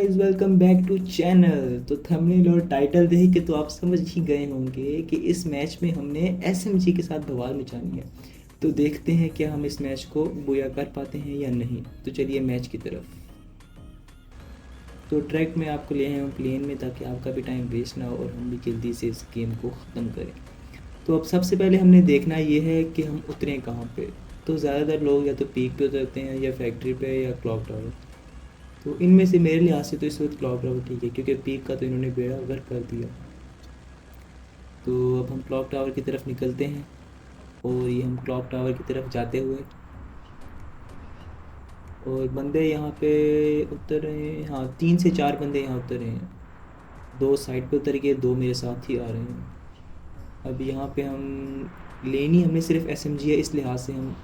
Guys, welcome back to channel. तो thumbnail और title देख के तो आप समझ ही गए होंगे कि इस मैच में हमने एसएमजी के साथ बवाल मचानी है। तो देखते हैं क्या हम इस मैच को बुया कर पाते हैं या नहीं। तो चलिए मैच की तरफ। तो ट्रैक में आपको ले आए हम प्लेन में, ताकि आपका भी टाइम वेस्ट ना हो और हम भी जल्दी से इस गेम को ख़त्म करें। तो अब सबसे पहले हमने देखना ये है कि हम उतरें कहाँ पे। तो ज़्यादातर लोग या तो पीक पे उतरते हैं या फैक्ट्री पे या क्लॉक टावर। तो इनमें से मेरे लिहाज से तो इस वक्त क्लॉक टावर ठीक है, क्योंकि पीक का तो इन्होंने बेड़ा गर्क कर दिया। तो अब हम क्लॉक टावर की तरफ निकलते हैं। और ये हम क्लॉक टावर की तरफ जाते हुए, और बंदे यहाँ पे उतर रहे हैं। हाँ, 3 से 4 बंदे यहाँ उतर रहे हैं। 2 साइड पे उतर के 2 मेरे साथ ही आ रहे हैं। अब यहाँ पे हम लेनी हमें सिर्फ एसएमजी है, इस लिहाज से हम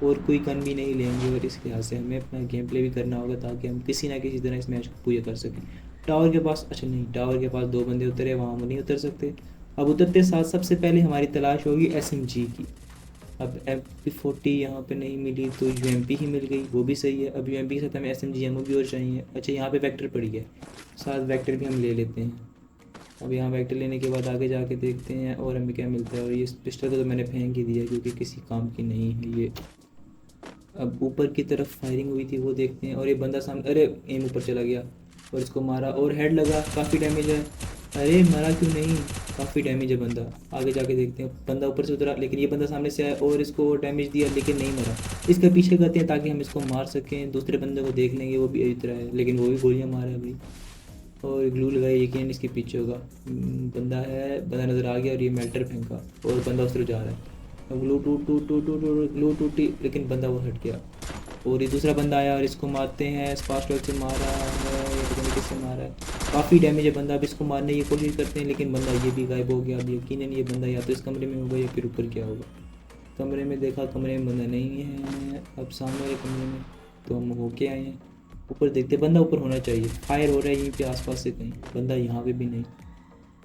और कोई गन भी नहीं लेंगे, और इस लिहाज से हमें अपना गेम प्ले भी करना होगा ताकि हम किसी ना किसी तरह इस मैच को पूरा कर सकें। टावर के पास, अच्छा नहीं, टावर के पास 2 बंदे उतरे, वहाँ हम नहीं उतर सकते। अब उतरते साथ सबसे पहले हमारी तलाश होगी एसएमजी की। अब MP40 यहाँ पे नहीं मिली तो यूएमपी ही मिल गई, वो भी सही है। अब यूएमपी के साथ हमें एसएमजी एमओ भी और चाहिए। अच्छा, यहाँ पे वेक्टर पड़ी है, साथ वेक्टर भी हम ले लेते हैं। अब यहाँ वेक्टर लेने के बाद आगे जाके देखते हैं और हमें क्या मिलता है। और ये पिस्टल को तो मैंने फेंक ही दिया क्योंकि किसी काम की नहीं है ये। अब ऊपर की तरफ फायरिंग हुई थी वो देखते हैं, और ये बंदा सामने, अरे एम ऊपर चला गया और इसको मारा और हेड लगा, काफ़ी डैमेज है। अरे मरा क्यों नहीं, काफ़ी डैमेज है बंदा। आगे जाके देखते हैं, बंदा ऊपर से उतरा लेकिन ये बंदा सामने से आया और इसको डैमेज दिया लेकिन नहीं मरा। इसका पीछे करते हैं ताकि हम इसको मार सकें। दूसरे बंदे को देख लेंगे, वो भी इतना है लेकिन वो भी गोलियाँ मारा है भाई। और ग्लू लगाई, यकीन इसके पीछे होगा। बंदा है, बंदा नज़र आ गया और ये मेल्टर फेंका और बंदा उस तरफ जा रहा है। अब ग्लू टूट टूट टूट टूट टूट ग्लू टूटी लेकिन बंदा वो हट गया। और ये दूसरा बंदा आया और इसको मारते हैं। स्पार्क से मारा है, ये पता नहीं किससे मारा है। काफ़ी डैमेज है बंदा। अब इसको मारने की कोशिश करते हैं लेकिन बंदा ये भी गायब हो गया। अब यकीनन ये बंदा या तो इस कमरे में होगा या फिर ऊपर क्या होगा। कमरे में देखा, कमरे में बंदा नहीं है। अब सामने वाले कमरे में तो हम होके आए हैं। ऊपर देखते, बंदा ऊपर होना चाहिए। फायर हो रहा है यहीं पे आसपास से कहीं, बंदा यहाँ पे भी नहीं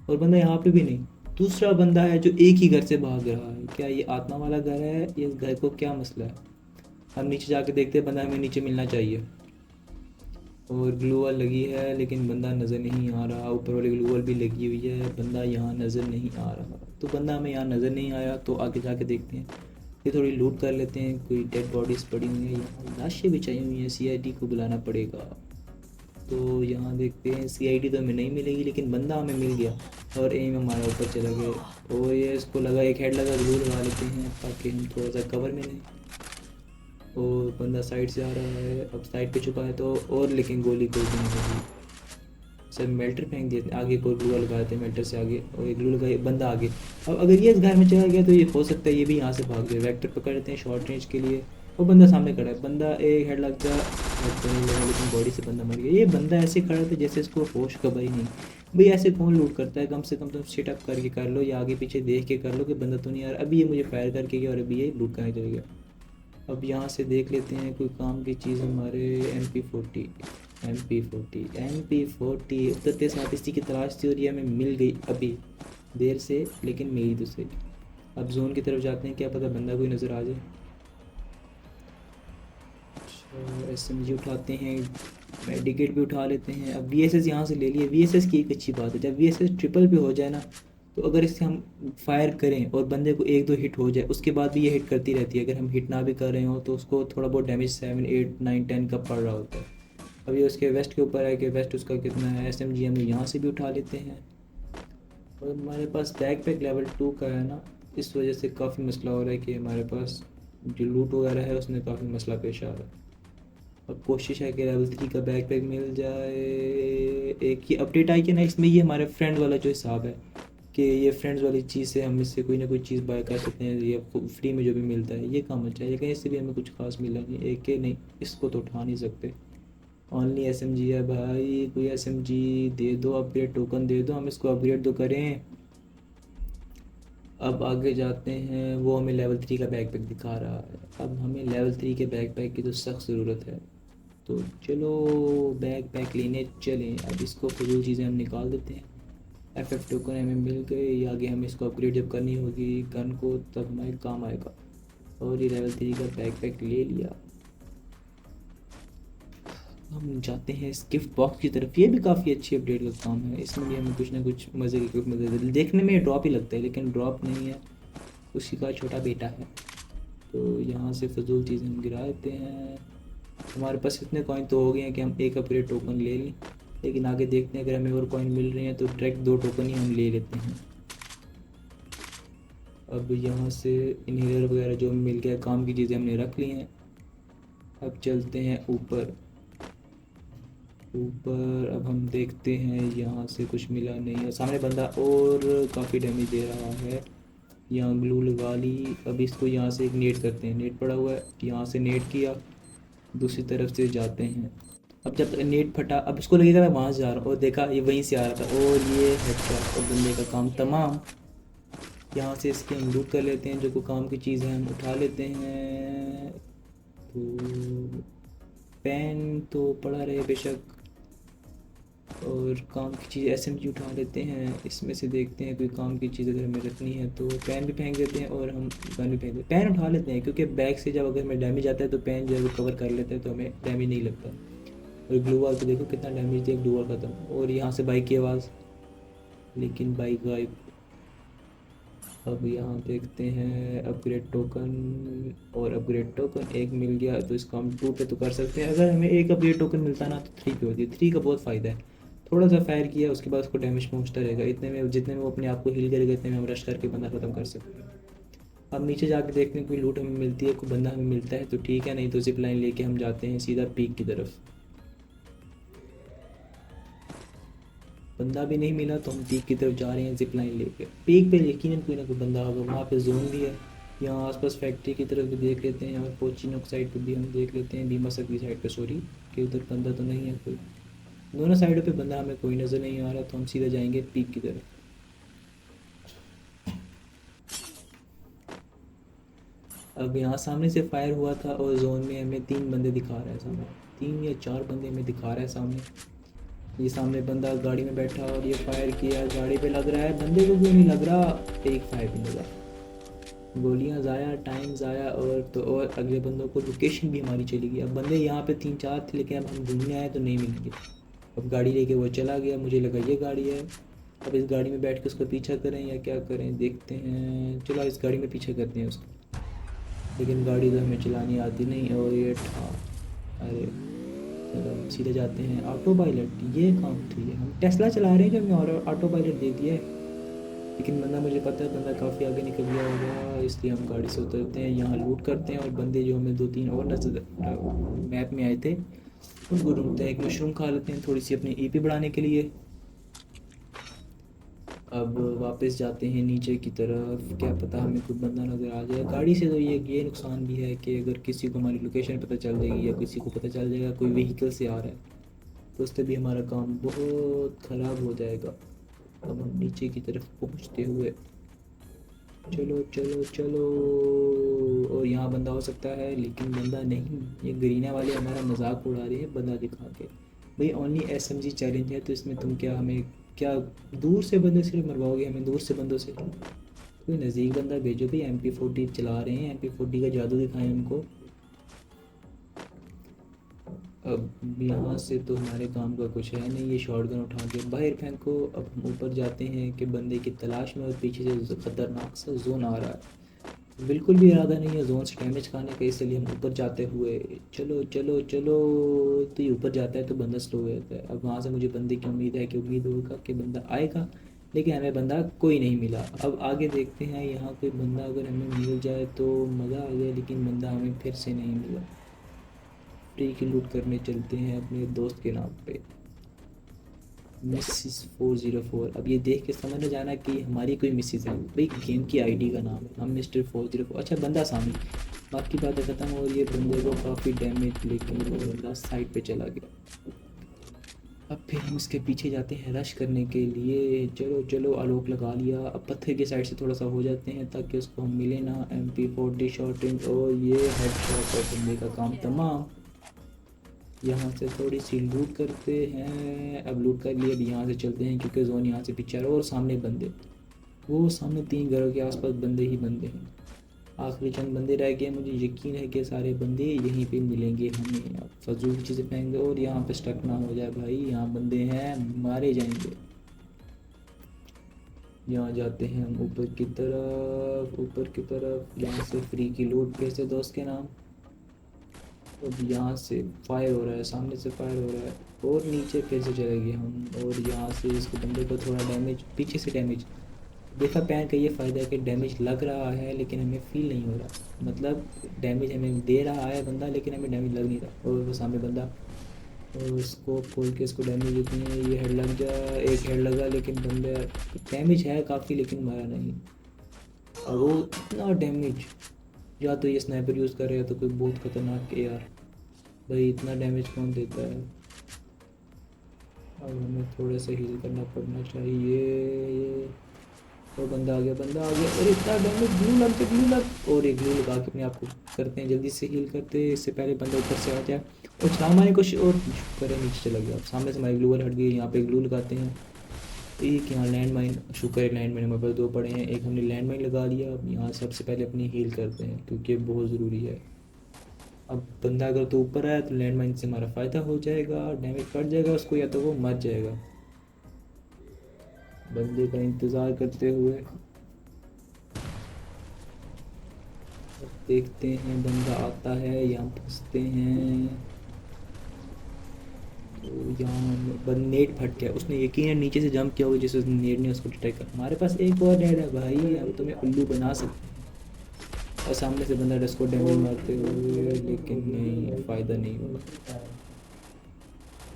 और बंदा यहाँ पे भी नहीं। दूसरा बंदा है जो एक ही घर से भाग रहा है। क्या ये आत्मा वाला घर है, ये इस घर को क्या मसला है। हम नीचे जाके देखते हैं, बंदा हमें नीचे मिलना चाहिए। और ग्लू वॉल लगी है लेकिन बंदा नज़र नहीं आ रहा। ऊपर वाली ग्लू वॉल भी लगी हुई है, बंदा यहाँ नज़र नहीं आ रहा। तो बंदा हमें यहाँ नज़र नहीं आया, तो आगे जाके देखते हैं। ये थोड़ी लूट कर लेते हैं। कोई डेड बॉडीज़ पड़ी हुई हैं, यहाँ लाशें बिछाई हुई हैं। सीआईडी को बुलाना पड़ेगा। तो यहाँ देखते हैं, सीआईडी तो हमें नहीं मिलेगी लेकिन बंदा हमें मिल गया और एम हमारा ऊपर चला गया। और ये इसको लगा, एक हेड लगा, ग्लू लगा लेते हैं ताकि हम थोड़ा सा कवर में लें। और बंदा साइड से आ रहा है, अब साइड पे छुपा है तो, और लेकिन गोली कोई भी नहीं लगी। सर मेल्टर फेंक दिए थे, आगे कोई ग्लू लगाए थे मेल्टर से आगे, और ये ग्लू लगाए, बंदा आगे। अब अगर ये इस घर में चला गया तो ये हो सकता है ये भी यहाँ से भाग जाए। वेक्टर पकड़ते हैं शॉर्ट रेंज के लिए। वो बंदा सामने खड़ा है, बंदा एक हेड लग गया, हेड तो नहीं लगा लेकिन बॉडी से बंदा मर गया। ये बंदा ऐसे खड़ा था जैसे इसको होश खबर ही नहीं। भाई ऐसे कौन लूट करता है, कम से कम तुम सिट अप करके कर लो या आगे पीछे देख के कर लो कि बंदा तो नहीं आ रहा। अभी ये मुझे फायर करके गया और अभी ये लूट करने चले गया। अब यहाँ से देख लेते हैं कोई काम की चीज़ हमारे। MP40 MP40 उतरते साथ इसी की तलाश थी और ये हमें मिल गई अभी देर से, लेकिन मिली तो सही। अब जोन की तरफ जाते हैं, क्या पता बंदा कोई नज़र आ जाए। अच्छा, SMG उठाते हैं, मेडिकेट भी उठा लेते हैं। अब VSS यहाँ से ले लिए। VSS की एक अच्छी बात है, जब VSS ट्रिपल पे हो जाए ना, तो अगर इससे हम फायर करें और बंदे को 1-2 हिट हो जाए, उसके बाद भी ये हिट करती रहती है। अगर हम हिट ना भी कर रहे हो तो उसको थोड़ा बहुत डैमेज 7 8 9 10 का पड़ रहा होता है। अब ये उसके वेस्ट के ऊपर है कि वेस्ट उसका कितना है। SMG हम यहाँ से भी उठा लेते हैं। और हमारे पास बैक पैक लेवल 2 का है ना, इस वजह से काफ़ी मसला हो रहा है कि हमारे पास जो लूट वगैरह है उसमें काफ़ी मसला पेश आ रहा है। अब कोशिश है कि लेवल 3 का बैकपैक मिल जाए। एक ये अपडेट आई कि ना, इसमें ये हमारे फ्रेंड वाला जो हिसाब है कि ये फ्रेंड्स वाली चीज़ से हम इससे कोई ना कोई चीज़ बाय कर सकते हैं। ये फ्री में जो भी मिलता है ये काम अच्छा है, लेकिन इससे भी हमें कुछ खास मिला नहीं। एक के नहीं, इसको तो उठा नहीं सकते। ओनली SMG है भाई, कोई SMG दे दो, अपग्रेड टोकन दे दो, हम इसको अपग्रेड तो करें। अब आगे जाते हैं, वो हमें लेवल 3 का बैकपैक दिखा रहा है। अब हमें लेवल 3 के बैकपैक की तो सख्त ज़रूरत है। तो चलो बैकपैक लेने चलें। अब इसको फजूल चीज़ें हम निकाल देते हैं। FF टोकन हमें मिल गए, आगे हमें इसको अपग्रेड जब करनी होगी गन को तब हमारे काम आएगा। और ये लेवल 3 का बैकपैक ले लिया। हम जाते हैं इस गिफ्ट बॉक्स की तरफ। ये भी काफ़ी अच्छी अपडेट का काम है, इसमें भी हमें कुछ ना कुछ मज़े के गिफ्ट मिलते हैं। देखने में ड्रॉप ही लगता है लेकिन ड्रॉप नहीं है, उसी का छोटा बेटा है। तो यहाँ से फजूल चीज़ें हम गिरा देते हैं। हमारे पास इतने कॉइन तो हो गए हैं कि हम एक अपग्रेड टोकन ले लें, लेकिन आगे देखते हैं अगर हमें और कॉइन मिल रहे हैं तो डायरेक्ट 2 टोकन ही हम ले लेते हैं। अब यहाँ से इनहेलर वगैरह जो मिल गया, काम की चीज़ें हमने रख ली हैं। अब चलते हैं ऊपर। ऊपर अब हम देखते हैं, यहाँ से कुछ मिला नहीं है। सामने बंदा और काफ़ी डैमेज दे रहा है। यहाँ ग्लू लगा ली। अब इसको यहाँ से एक नेट करते हैं, नेट पड़ा हुआ है, यहाँ से नेट किया, दूसरी तरफ से जाते हैं। अब जब नेट फटा, अब इसको लगेगा मैं वहाँ से जा रहा हूँ, और देखा ये वहीं से आ रहा था, और ये हेडशॉट और बंदे का काम तमाम। यहाँ से इसके हम लूट कर लेते हैं, जो कोई काम की चीज़ है हम उठा लेते हैं। तो पेन तो पड़ा रहे बेशक, और काम की चीज़ एसएमजी उठा लेते हैं। इसमें से देखते हैं कोई काम की चीज़ अगर हमें रखनी है तो पेन भी फेंक देते हैं, और हम गन भी फेंक देते हैं। पेन उठा लेते हैं क्योंकि बैग से जब अगर हमें डैमेज आता है तो पेन जो है वो कवर कर लेते हैं, तो हमें डैमेज नहीं लगता। और ग्लू वॉल तो देखो कितना डैमेज दिया, ग्लू वॉल ख़त्म। और यहाँ से बाइक की आवाज़, लेकिन बाइक गायब। अब यहाँ देखते हैं अपग्रेड टोकन, और अपग्रेड टोकन एक मिल गया, तो इसको हम 2 पे तो कर सकते हैं। अगर हमें एक अपग्रेड टोकन मिलता ना तो 3 पे होती है। 3 का बहुत फ़ायदा है। थोड़ा सा फायर किया उसके बाद उसको डैमेज पहुँचता रहेगा, इतने में जितने में वो अपने आप को हील करेगा इतने में हम रश करके बंदा ख़त्म कर सकते हैं। अब नीचे जाके देखते हैं कोई लूट हमें मिलती है, कोई बंदा हमें मिलता है तो ठीक है, नहीं तो जिप लाइन लेके हम जाते हैं सीधा पीक की तरफ। बंदा भी नहीं मिला तो हम पीक की तरफ जा रहे हैं जिप लाइन लेके। पीक पे यकीनन कोई ना कोई बंदा होगा, वहाँ पे जोन भी है। यहाँ आसपास फैक्ट्री की तरफ भी देख लेते हैं, और पोचिनोक साइड पे भी हम देख लेते हैं, बीमा सक की साइड पे, सॉरी, कि उधर बंदा तो नहीं है कोई। दोनों साइडों पे बंदा हमें कोई नज़र नहीं आ रहा, तो हम सीधा जाएंगे पीक की तरफ। अब यहाँ सामने से फायर हुआ था और जोन में हमें 3 बंदे दिखा रहा है सामने, 3 या 4 बंदे हमें दिखा रहा है सामने। ये सामने बंदा गाड़ी में बैठा और ये फायर किया, गाड़ी पे लग रहा है, बंदे को क्यों नहीं लग रहा। एक फायर भी लगा, गोलियां ज़ाया, टाइम ज़ाया, और तो और अगले बंदों को लोकेशन भी हमारी चली गई। अब बंदे यहाँ पे 3-4 थे लेकिन अब हम ढूंढने आए तो नहीं मिलेंगे। अब गाड़ी लेके वो चला गया, मुझे लगा ये गाड़ी है। अब इस गाड़ी में बैठ के उसका पीछा करें या क्या करें, देखते हैं। चलो इस गाड़ी में पीछा करते हैं उसका, लेकिन गाड़ी तो हमें चलानी आती नहीं। और ये अरे चलो सीधे जाते हैं। ऑटो पायलट ये काम थी, हम टेस्ला चला रहे हैं जो हमें और ऑटो पायलट दे दिया है। लेकिन बंदा, मुझे पता है बंदा काफ़ी आगे निकल गया होगा, इसलिए हम गाड़ी से उतरते हैं, यहाँ लूट करते हैं, और बंदे जो हमें 2-3 और नजर मैप में आए थे उनको ढूंढते हैं। एक मशरूम खा लेते हैं थोड़ी सी अपनी ईपी बढ़ाने के लिए। अब वापस जाते हैं नीचे की तरफ, क्या पता हमें कोई बंदा नज़र आ जाए। गाड़ी से तो ये नुकसान भी है कि अगर किसी को हमारी लोकेशन पता चल जाएगी या किसी को पता चल जाएगा कोई व्हीकल से आ रहा है, तो उससे भी हमारा काम बहुत ख़राब हो जाएगा। अब हम नीचे की तरफ पहुंचते हुए, चलो चलो चलो, और यहाँ बंदा हो सकता है लेकिन बंदा नहीं। ये गरीना वाले हमारा मजाक उड़ा रहे हैं बंदा दिखा के। भाई ओनली एसएमजी चैलेंज है, तो इसमें तुम क्या हमें क्या दूर से बंदे सिर्फ मरवाओगे हमें, दूर से बंदों से। कोई नज़दीक बंदा भेजो भाई, MP40 चला रहे हैं, MP40 का जादू दिखाएं हमको। अब यहाँ से तो हमारे काम का कुछ है नहीं, ये शॉटगन उठा के बाहर फेंको। अब हम ऊपर जाते हैं कि बंदे की तलाश में, और पीछे से ख़तरनाक सा जोन आ रहा है। बिल्कुल भी इरादा नहीं है जोन से डैमेज खाने का, इसलिए हम ऊपर जाते हुए, चलो चलो चलो, तो ये ऊपर जाता है तो बंदा स्लो हो जाता है। अब वहाँ से मुझे बंदे की उम्मीद होगा कि बंदा आएगा, लेकिन हमें बंदा कोई नहीं मिला। अब आगे देखते हैं, यहाँ कोई बंदा अगर हमें मिल जाए तो मज़ा आ गया, लेकिन बंदा हमें फिर से नहीं मिला। फ्री की लूट करने चलते हैं अपने दोस्त के नाम पे, मिसिस 404। अब ये देख के समझ न जाना कि हमारी कोई मिसिस है, भाई गेम की आईडी का नाम है, हम मिस्टर 404। अच्छा बंदा सामने, बाकी बातें ख़त्म। और ये बंदे को काफ़ी डैमेज, लेकिन वो बंदा साइड पे चला गया। अब फिर हम इसके पीछे जाते हैं रश करने के लिए। चलो चलो आलोक लगा लिया। अब पत्थर की साइड से थोड़ा सा हो जाते हैं ताकि उसको हम मिले ना। MP40 शॉट रेंज, और ये हेड शॉट, और बंदे का काम तमाम। यहाँ से थोड़ी सी लूट करते हैं। अब लूट कर लिए, अब यहाँ से चलते हैं क्योंकि जोन यहाँ से पीछे आ रहा है, और सामने बंदे, वो सामने 3 घरों के आसपास बंदे ही बंदे हैं। आखिरी चंद बंदे रह गए, मुझे यकीन है कि सारे बंदे यहीं पे मिलेंगे हमें। अब फजूल की चीज़ें फेंक दो और यहाँ पे स्टक ना हो जाए भाई, यहाँ बंदे हैं मारे जाएंगे। यहाँ जाते हैं हम ऊपर की तरफ, ऊपर की तरफ। यहाँ से फ्री की लूट फिर से दोस्त के नाम। अब यहाँ से फायर हो रहा है, सामने से फायर हो रहा है और नीचे फिर से चले गए हम। और यहाँ से इसको बंदे को थोड़ा डैमेज, पीछे से डैमेज देखा। पैन का ये फ़ायदा है कि डैमेज लग रहा है लेकिन हमें फील नहीं हो रहा, मतलब डैमेज हमें दे रहा है बंदा लेकिन हमें डैमेज लग नहीं रहा। और वो सामने बंदा, और उसको खोल के इसको डैमेज देते हैं। ये हेड लग जा, एक हेड लगा लेकिन बंदा डैमेज है काफ़ी लेकिन मारा नहीं। और वो इतना डैमेज, या तो ये स्नाइपर यूज़ कर रहा है तो कोई बहुत ख़तरनाक है यार। भाई इतना डैमेज कौन देता है। अब हमें थोड़े से हील करना पड़ना चाहिए। और बंदा आ गया, बंदा आ गया। और इतना डैमेज, ग्लू लग के, ग्लू लग, और एक ग्लू लगा के अपने आप को करते हैं, जल्दी से हील करते हैं इससे पहले बंदा ऊपर से आ जाए। और छलांग मारने की कोशिश, और करे नीचे चला गया। सामने से हमारी ग्लू वाल हट गई। यहाँ पे ग्लू लगाते हैं। एक यहाँ लैंड माइन, शुक्र है लैंड माइन हमारे पास 2 पड़े हैं, एक हमने लैंड माइन लगा लिया। अब यहाँ सबसे पहले अपनी हील करते हैं क्योंकि बहुत ज़रूरी है। अब बंदा अगर तो ऊपर आया तो लैंड माइन से हमारा फ़ायदा हो जाएगा, डैमेज कट जाएगा उसको, या तो वो मर जाएगा। बंदे का इंतज़ार करते हुए देखते हैं बंदा आता है, यहाँ फंसते हैं। तो यहाँ नेट फट गया, उसने यकीन नीचे से जंप किया होगा जिस नेट ने उसको डिटेक्ट कर। हमारे पास एक और नेट है भाई, हम तुम्हें उल्लू बना सकते हैं। और सामने से बंदा इसको डैमेज मारते हुए, लेकिन नहीं, फ़ायदा नहीं होगा।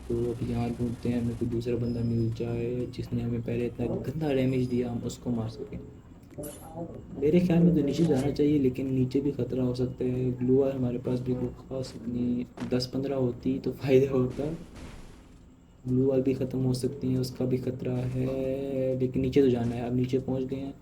तो अब यहाँ ढूंढते हैं हमें कोई दूसरा बंदा मिल जाए जिसने हमें पहले इतना गंदा डैमेज दिया, हम उसको मार सकें। मेरे ख्याल में तो नीचे जाना चाहिए लेकिन नीचे भी ख़तरा हो सकता है। ग्लू वाल हमारे पास भी कोई खास इतनी 10-15 होती तो फ़ायदा होता। ग्लू वाल भी ख़त्म हो सकती हैं, उसका भी ख़तरा है। लेकिन नीचे तो जाना है, अब नीचे पहुंच गए हैं।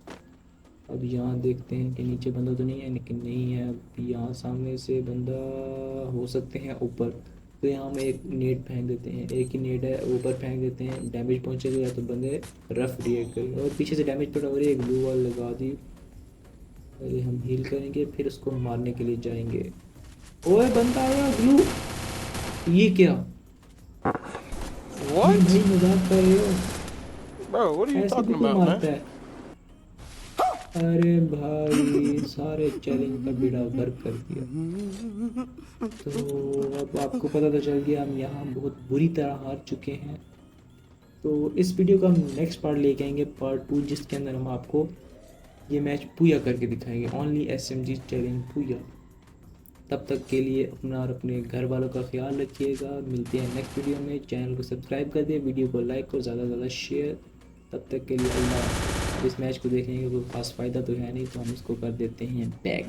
अब यहाँ देखते हैं कि नीचे बंदा तो नहीं है, लेकिन नहीं है। अब यहाँ सामने से बंदा हो सकते हैं ऊपर। तो यहाँ हम एक नेट फेंक देते हैं, एक ही नेट है, ऊपर फेंक देते हैं, डैमेज पहुँचेगा या तो बंदे रफ रिएक्ट करेंगे। और पीछे से डैमेज पड़ा और एक ग्लू वाल लगा दी। पहले हम हील करेंगे फिर उसको मारने के लिए जाएंगे। ओए बंदा आया ग्लू, ये क्या What? भाई, मजाक कर रहे हो? Bro, what are you ऐसे भी talking कोई about, man? मारता है? अरे भाई सारे चैलेंज का बेड़ा गर्क कर दिया। तो अब आपको पता तो चल गया हम यहाँ बहुत बुरी तरह हार चुके हैं। तो इस वीडियो का हम नेक्स्ट पार्ट लेके आएंगे, पार्ट 2, जिसके अंदर हम आपको ये मैच पूया करके दिखाएंगे, ओनली SMG चैलेंज पूया। तब तक के लिए अपना और अपने घर वालों का ख्याल रखिएगा। मिलते हैं नेक्स्ट वीडियो में। चैनल को सब्सक्राइब कर दें, वीडियो को लाइक और ज़्यादा से ज़्यादा शेयर। तब तक के लिए अल्लाह। इस मैच को देखने का कोई ख़ास फ़ायदा तो है नहीं तो हम इसको कर देते हैं बैक।